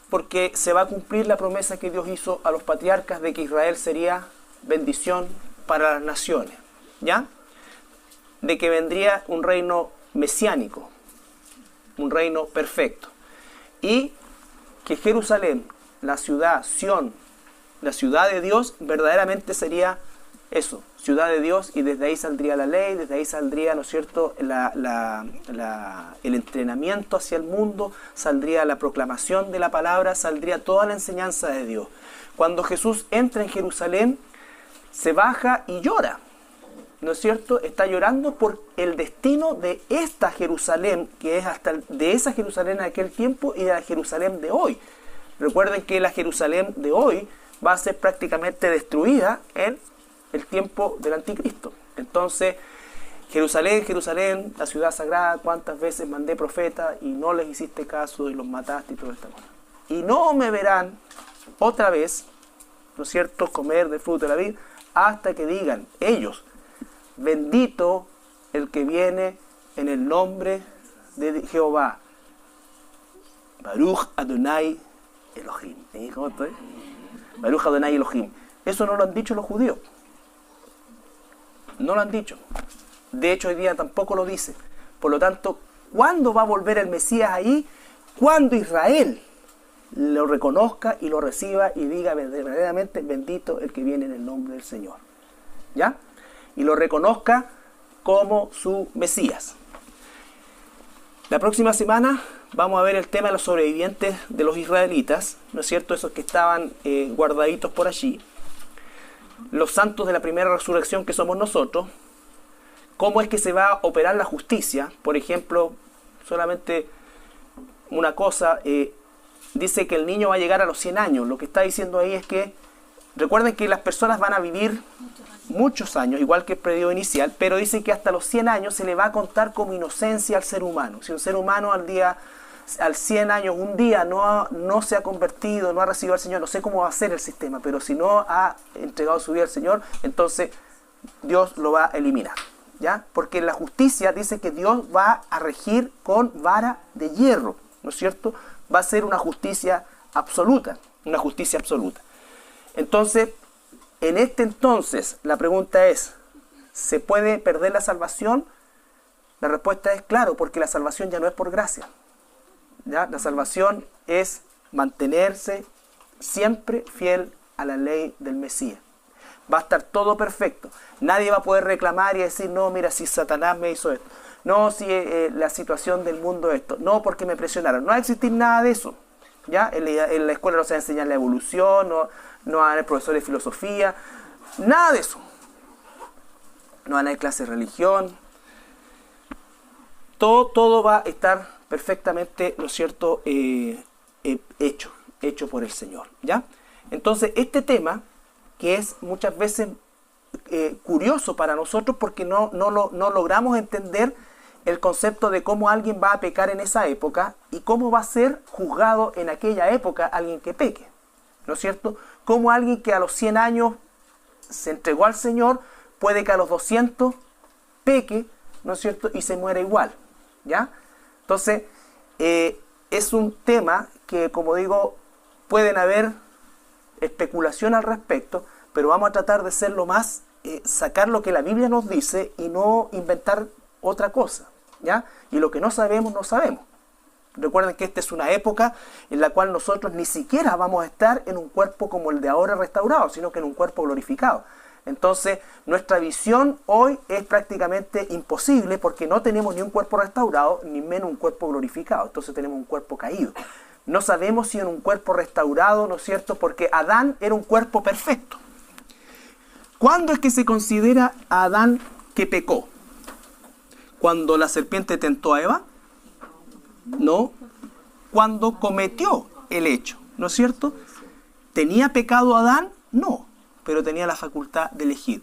Porque se va a cumplir la promesa que Dios hizo a los patriarcas de que Israel sería bendición para las naciones, ¿ya? De que vendría un reino mesiánico, un reino perfecto. Y que Jerusalén, la ciudad, Sión, la ciudad de Dios, verdaderamente sería eso, ciudad de Dios, y desde ahí saldría la ley, desde ahí saldría, ¿no es cierto?, el entrenamiento hacia el mundo, saldría la proclamación de la palabra, saldría toda la enseñanza de Dios. Cuando Jesús entra en Jerusalén, se baja y llora, ¿no es cierto? Está llorando por el destino de esta Jerusalén, que es hasta de esa Jerusalén de aquel tiempo y de la Jerusalén de hoy. Recuerden que la Jerusalén de hoy va a ser prácticamente destruida en el tiempo del anticristo. Entonces, Jerusalén, Jerusalén, la ciudad sagrada, cuántas veces mandé profetas y no les hiciste caso y los mataste y todo esto. Y no me verán otra vez, ¿no es cierto?, comer del fruto de la vid, hasta que digan ellos: bendito el que viene en el nombre de Jehová. Baruch Adonai Elohim. ¿Cómo estoy? Baruch Adonai Elohim. Eso no lo han dicho los judíos. No lo han dicho. De hecho, hoy día tampoco lo dice. Por lo tanto, ¿cuándo va a volver el Mesías ahí? Cuando Israel lo reconozca y lo reciba y diga verdaderamente: bendito el que viene en el nombre del Señor. ¿Ya? Y lo reconozca como su Mesías. La próxima semana vamos a ver el tema de los sobrevivientes de los israelitas, ¿no es cierto? Esos que estaban guardaditos por allí. Los santos de la primera resurrección, que somos nosotros. Cómo es que se va a operar la justicia. Por ejemplo, solamente una cosa, dice que el niño va a llegar a los 100 años. Lo que está diciendo ahí es que, recuerden que las personas van a vivir muchos años, igual que el periodo inicial, pero dice que hasta los 100 años se le va a contar como inocencia al ser humano. Si un ser humano al 100 años, un día no se ha convertido, no ha recibido al Señor, no sé cómo va a ser el sistema, pero si no ha entregado su vida al Señor, entonces Dios lo va a eliminar, ¿ya? Porque la justicia dice que Dios va a regir con vara de hierro, ¿no es cierto?, va a ser una justicia absoluta, una justicia absoluta. Entonces, en este entonces, la pregunta es, ¿se puede perder la salvación? La respuesta es claro, porque la salvación ya no es por gracia. ¿Ya? La salvación es mantenerse siempre fiel a la ley del Mesías. Va a estar todo perfecto. Nadie va a poder reclamar y decir, no, mira, si Satanás me hizo esto. No, si la situación del mundo es esto. No, porque me presionaron. No va a existir nada de eso. ¿Ya? En la escuela no se va a enseñar la evolución, no van a haber profesores de filosofía. Nada de eso. No van a haber clases de religión. Todo va a estar perfectamente, ¿no es cierto?, hecho por el Señor. ¿Ya? Entonces, este tema, que es muchas veces curioso para nosotros porque no logramos entender el concepto de cómo alguien va a pecar en esa época y cómo va a ser juzgado en aquella época alguien que peque, ¿no es cierto? Cómo alguien que a los 100 años se entregó al Señor puede que a los 200 peque, ¿no es cierto? Y se muera igual, ¿ya? Entonces, es un tema que, como digo, pueden haber especulación al respecto, pero vamos a tratar de ser lo más, sacar lo que la Biblia nos dice y no inventar otra cosa, ¿ya? Y lo que no sabemos, no sabemos. Recuerden que esta es una época en la cual nosotros ni siquiera vamos a estar en un cuerpo como el de ahora restaurado, sino que en un cuerpo glorificado. Entonces, nuestra visión hoy es prácticamente imposible porque no tenemos ni un cuerpo restaurado, ni menos un cuerpo glorificado. Entonces tenemos un cuerpo caído. No sabemos si en un cuerpo restaurado, ¿no es cierto? Porque Adán era un cuerpo perfecto. ¿Cuándo es que se considera a Adán que pecó? ¿Cuando la serpiente tentó a Eva? No. Cuando cometió el hecho, ¿no es cierto? ¿Tenía pecado Adán? No, pero tenía la facultad de elegir.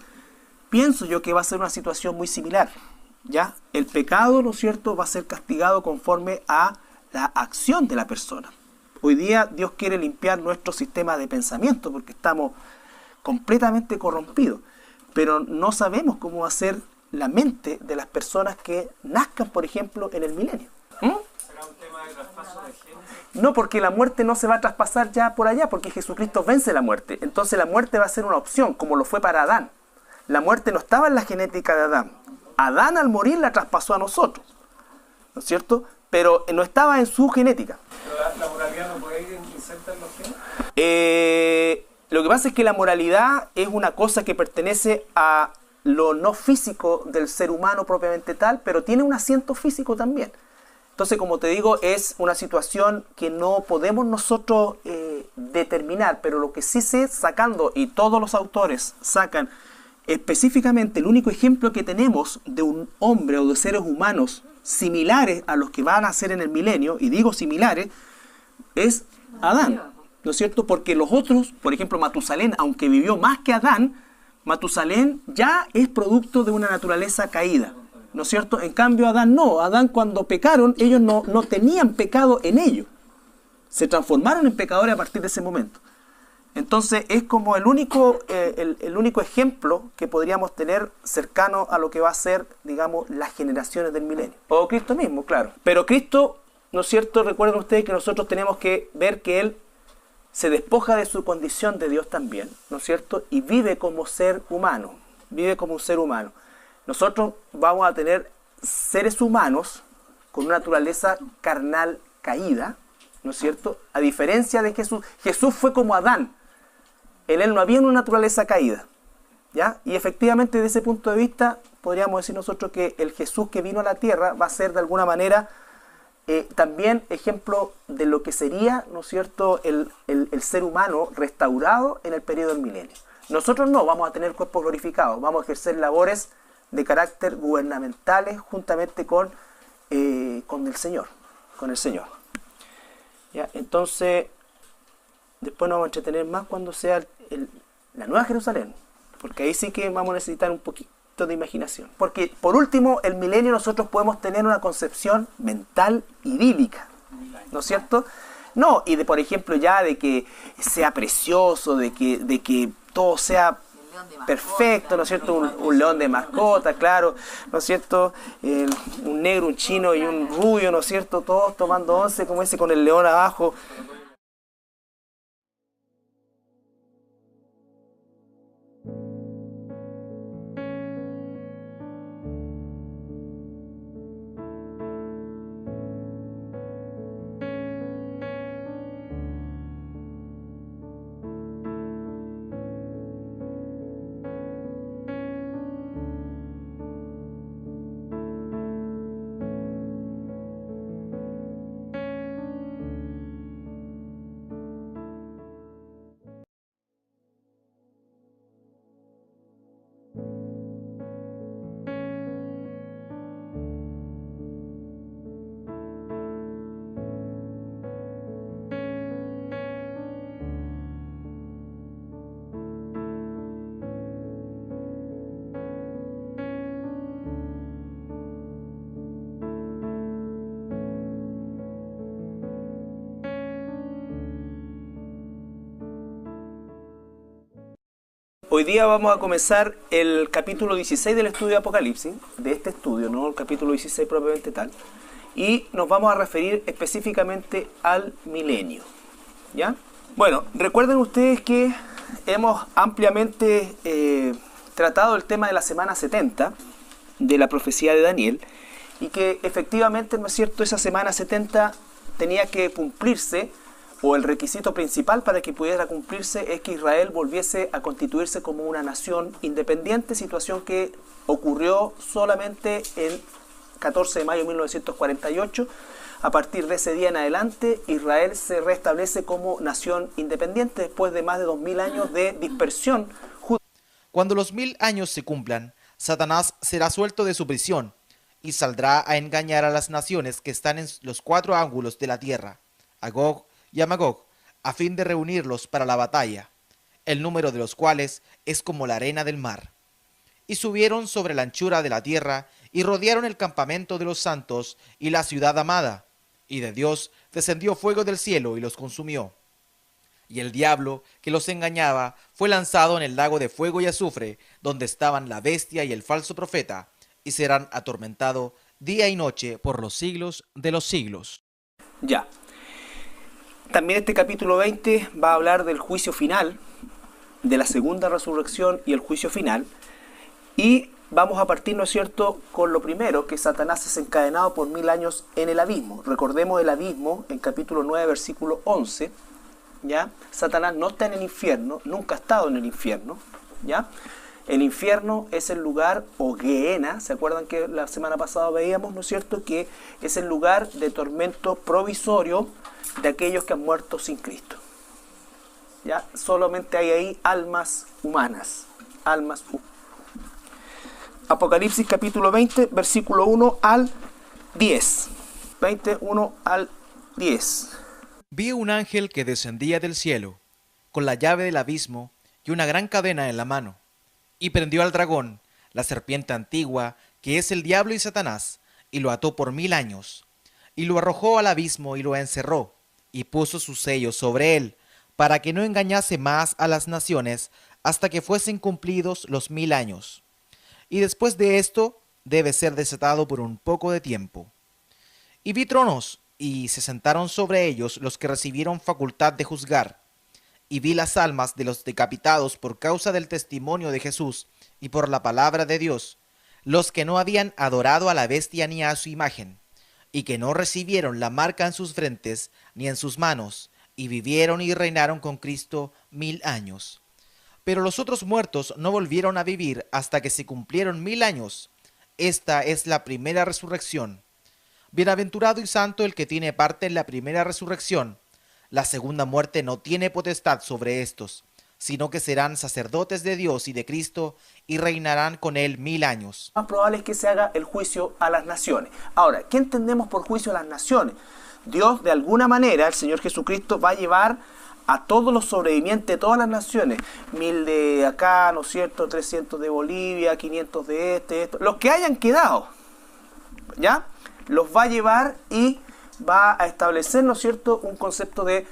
Pienso yo que va a ser una situación muy similar, ¿ya? El pecado, ¿no es cierto?, va a ser castigado conforme a la acción de la persona. Hoy día Dios quiere limpiar nuestro sistema de pensamiento porque estamos completamente corrompidos, pero no sabemos cómo va a ser la mente de las personas que nazcan, por ejemplo, en el milenio. ¿Será un tema de traspaso de genes? No, porque la muerte no se va a traspasar ya por allá, porque Jesucristo vence la muerte. Entonces la muerte va a ser una opción, como lo fue para Adán. La muerte no estaba en la genética de Adán. Adán al morir la traspasó a nosotros, ¿no es cierto? Pero no estaba en su genética. ¿Pero la moralidad no puede ir inserta en los genes? Lo que pasa es que la moralidad es una cosa que pertenece a lo no físico del ser humano propiamente tal, pero tiene un asiento físico también. Entonces, como te digo, es una situación que no podemos nosotros determinar, pero lo que sí sé, sacando, y todos los autores sacan específicamente el único ejemplo que tenemos de un hombre o de seres humanos similares a los que van a ser en el milenio, y digo similares, es Adán, ¿no es cierto? Porque los otros, por ejemplo Matusalén, aunque vivió más que Adán, Matusalén ya es producto de una naturaleza caída, ¿no es cierto? En cambio Adán no. Adán, cuando pecaron, ellos no tenían pecado en ellos. Se transformaron en pecadores a partir de ese momento. Entonces es como el único ejemplo que podríamos tener cercano a lo que va a ser, digamos, las generaciones del milenio. O Cristo mismo, claro. Pero Cristo, ¿no es cierto? Recuerden ustedes que nosotros tenemos que ver que Él se despoja de su condición de Dios también, ¿no es cierto? Y vive como ser humano. Vive como un ser humano. Nosotros vamos a tener seres humanos con una naturaleza carnal caída, ¿no es cierto? A diferencia de Jesús. Jesús fue como Adán. En él no había una naturaleza caída, ¿ya? Y efectivamente, desde ese punto de vista, podríamos decir nosotros que el Jesús que vino a la tierra va a ser de alguna manera también ejemplo de lo que sería, ¿no es cierto?, el ser humano restaurado en el periodo del milenio. Nosotros no vamos a tener cuerpos glorificados, vamos a ejercer labores de carácter gubernamentales juntamente con el Señor, ¿ya? Entonces, después nos vamos a entretener más cuando sea la Nueva Jerusalén, porque ahí sí que vamos a necesitar un poquito de imaginación. Porque, por último, el milenio nosotros podemos tener una concepción mental idílica, ¿no es cierto? No, y por ejemplo, ya de que sea precioso, de que todo sea león de mascota. Perfecto, ¿no es cierto? Un león de mascota, claro, ¿no es cierto? Un negro, un chino y un rubio, ¿no es cierto? Todos tomando once, como ese, con el león abajo. Hoy día vamos a comenzar el capítulo 16 del estudio de Apocalipsis, de este estudio, no el capítulo 16 propiamente tal, y nos vamos a referir específicamente al milenio, ¿ya? Bueno, recuerden ustedes que hemos ampliamente tratado el tema de la semana 70 de la profecía de Daniel, y que efectivamente, ¿no es cierto?, esa semana 70 tenía que cumplirse, o el requisito principal para que pudiera cumplirse es que Israel volviese a constituirse como una nación independiente, situación que ocurrió solamente el 14 de mayo de 1948. A partir de ese día en adelante, Israel se restablece como nación independiente después de más de 2000 años de dispersión. Cuando los 1000 años se cumplan, Satanás será suelto de su prisión y saldrá a engañar a las naciones que están en los 4 ángulos de la tierra, a Gog y a Magog, a fin de reunirlos para la batalla, el número de los cuales es como la arena del mar. Y subieron sobre la anchura de la tierra, y rodearon el campamento de los santos y la ciudad amada, y de Dios descendió fuego del cielo y los consumió. Y el diablo que los engañaba fue lanzado en el lago de fuego y azufre, donde estaban la bestia y el falso profeta, y serán atormentados día y noche por los siglos de los siglos. Ya. También este capítulo 20 va a hablar del juicio final, de la segunda resurrección y el juicio final. Y vamos a partir, ¿no es cierto?, con lo primero, que Satanás es encadenado por 1000 años en el abismo. Recordemos el abismo en capítulo 9, versículo 11, ¿ya? Satanás no está en el infierno, nunca ha estado en el infierno, ¿ya? El infierno es el lugar, o Gehenna, ¿se acuerdan que la semana pasada veíamos, ¿no es cierto?, que es el lugar de tormento provisorio de aquellos que han muerto sin Cristo. ¿Ya? Solamente hay ahí almas humanas. Apocalipsis capítulo 20, versículo 1 al 10. 21 al 10. Vi un ángel que descendía del cielo, con la llave del abismo y una gran cadena en la mano, y prendió al dragón, la serpiente antigua, que es el diablo y Satanás, y lo ató por 1000 años, y lo arrojó al abismo y lo encerró, y puso su sello sobre él, para que no engañase más a las naciones hasta que fuesen cumplidos los 1000 años. Y después de esto debe ser desatado por un poco de tiempo. Y vi tronos, y se sentaron sobre ellos los que recibieron facultad de juzgar. Y vi las almas de los decapitados por causa del testimonio de Jesús y por la palabra de Dios, los que no habían adorado a la bestia ni a su imagen, y que no recibieron la marca en sus frentes ni en sus manos, y vivieron y reinaron con Cristo 1000 años. Pero los otros muertos no volvieron a vivir hasta que se cumplieron 1000 años. Esta es la primera resurrección. Bienaventurado y santo el que tiene parte en la primera resurrección. La segunda muerte no tiene potestad sobre estos, sino que serán sacerdotes de Dios y de Cristo, y reinarán con él 1000 años. Lo más probable es que se haga el juicio a las naciones. Ahora, ¿qué entendemos por juicio a las naciones? Dios, de alguna manera, el Señor Jesucristo, va a llevar a todos los sobrevivientes de todas las naciones, 1000 de acá, ¿no es cierto?, 300 de Bolivia, 500 de esto, los que hayan quedado, ¿ya? Los va a llevar y va a establecer, ¿no es cierto?, un concepto de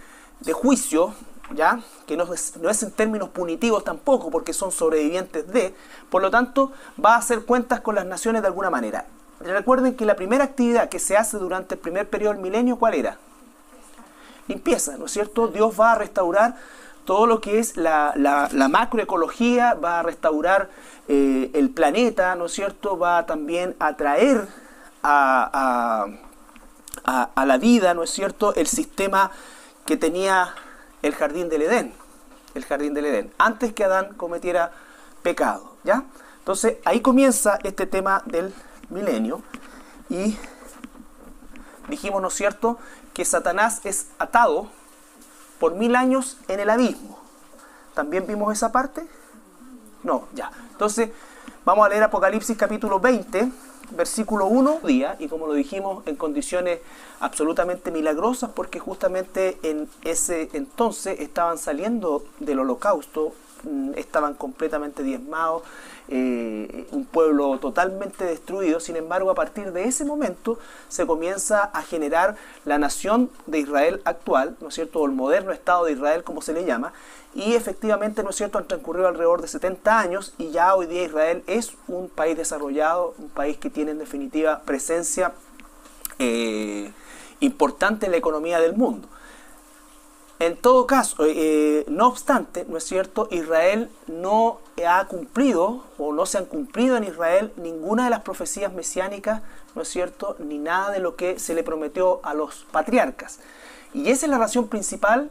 juicio ¿ya? Que no es en términos punitivos tampoco, porque son sobrevivientes de, por lo tanto, va a hacer cuentas con las naciones de alguna manera. Recuerden que la primera actividad que se hace durante el primer periodo del milenio, ¿cuál era? Limpieza, ¿no es cierto? Dios va a restaurar todo lo que es la macroecología, va a restaurar el planeta, ¿no es cierto? Va también a traer a la vida, ¿no es cierto?, el sistema que tenía el jardín del Edén, antes que Adán cometiera pecado, ¿ya? Entonces, ahí comienza este tema del milenio, y dijimos, ¿no es cierto?, que Satanás es atado por 1000 años en el abismo. ¿También vimos esa parte? No, ya. Entonces, vamos a leer Apocalipsis capítulo 20, versículo 1, y como lo dijimos, en condiciones absolutamente milagrosas, porque justamente en ese entonces estaban saliendo del holocausto, estaban completamente diezmados, un pueblo totalmente destruido. Sin embargo, a partir de ese momento se comienza a generar la nación de Israel actual, ¿no es cierto?, o el moderno Estado de Israel, como se le llama, y efectivamente, ¿no es cierto?, han transcurrido alrededor de 70 años y ya hoy día Israel es un país desarrollado, un país que tiene en definitiva presencia importante en la economía del mundo. En todo caso, no obstante, ¿no es cierto?, Israel no ha cumplido, o no se han cumplido en Israel ninguna de las profecías mesiánicas, ¿no es cierto?, ni nada de lo que se le prometió a los patriarcas. Y esa es la razón principal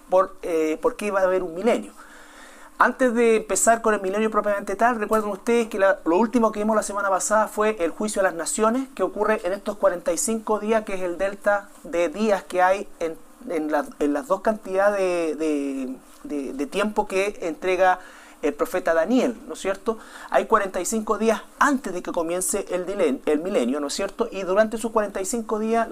por qué iba a haber un milenio. Antes de empezar con el milenio propiamente tal, recuerden ustedes que lo último que vimos la semana pasada fue el juicio a las naciones, que ocurre en estos 45 días, que es el delta de días que hay en las dos cantidades de tiempo que entrega el profeta Daniel, ¿no es cierto? Hay 45 días antes de que comience el milenio, ¿no es cierto? Y durante esos 45 días